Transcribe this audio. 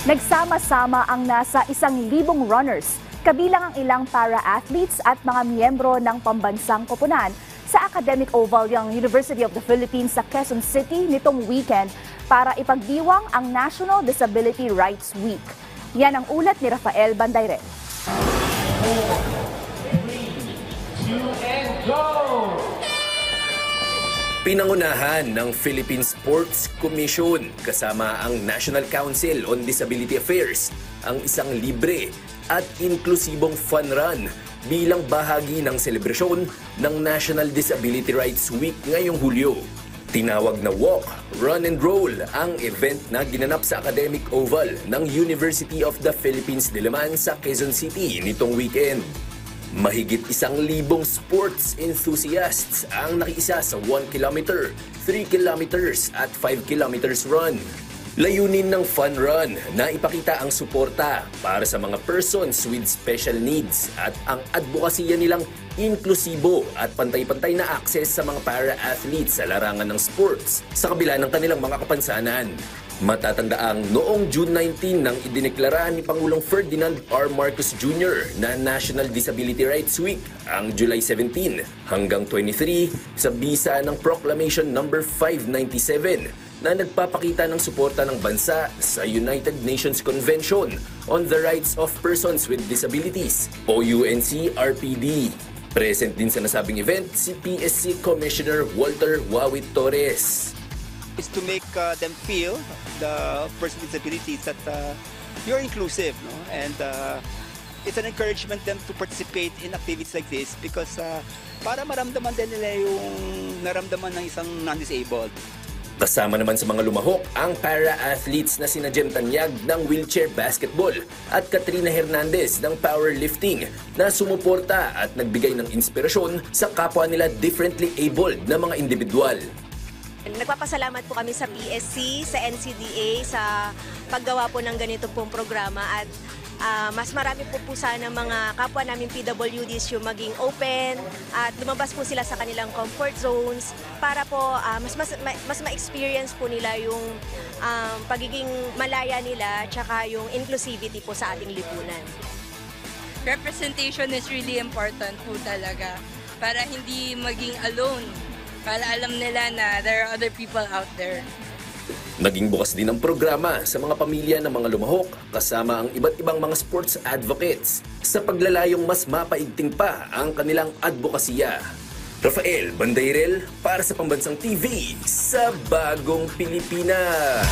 Nagsama-sama ang nasa 1,000 runners, kabilang ang ilang para-athletes at mga miyembro ng pambansang koponan sa Academic Oval ng University of the Philippines sa Quezon City nitong weekend para ipagdiwang ang National Disability Rights Week. Yan ang ulat ni Rafael Bandayren. 4, 3, 2, and go! Pinangunahan ng Philippine Sports Commission kasama ang National Council on Disability Affairs ang isang libre at inklusibong fun run bilang bahagi ng selebrasyon ng National Disability Rights Week ngayong Hulyo. Tinawag na Walk, Run and Roll ang event na ginanap sa Academic Oval ng University of the Philippines Diliman sa Quezon City nitong weekend. Mahigit 1,000 sports enthusiasts ang nakiisa sa 1 kilometer, 3 kilometers at 5 kilometers run. Layunin ng fun run na ipakita ang suporta para sa mga persons with special needs at ang advokasya nilang inklusibo at pantay-pantay na akses sa mga para-athletes sa larangan ng sports sa kabila ng kanilang mga kapansanan. Matatandaang noong June 19 nang idineklara ni Pangulong Ferdinand R. Marcos Jr. na National Disability Rights Week ang July 17 hanggang 23 sa bisa ng Proclamation No. 597 na nagpapakita ng suporta ng bansa sa United Nations Convention on the Rights of Persons with Disabilities o UNCRPD. Present din sa nasabing event si PSC Commissioner Walter Wawit Torres. Is to make them feel, the person with disabilities, that you're inclusive, no? And it's an encouragement them to participate in activities like this because para maramdaman din nila yung naramdaman ng isang non-disabled. Kasama naman sa mga lumahok ang para-athletes na sina Jem Tanyag ng wheelchair basketball at Katrina Hernandez ng powerlifting na sumuporta at nagbigay ng inspirasyon sa kapwa nila differently abled na mga individual. Nagpapasalamat po kami sa PSC, sa NCDA, sa paggawa po ng ganito pong programa at mas marami po sana mga kapwa namin PWDs yung maging open at lumabas po sila sa kanilang comfort zones para po mas ma-experience po nila yung pagiging malaya nila tsaka yung inclusivity po sa ating lipunan. Representation is really important po talaga para hindi maging alone. Para alam nila na there are other people out there. Naging bukas din ang programa sa mga pamilya ng mga lumahok kasama ang iba't ibang mga sports advocates sa paglalayong mas mapaigting pa ang kanilang advokasya. Rafael Bandayrel para sa Pambansang TV sa Bagong Pilipinas.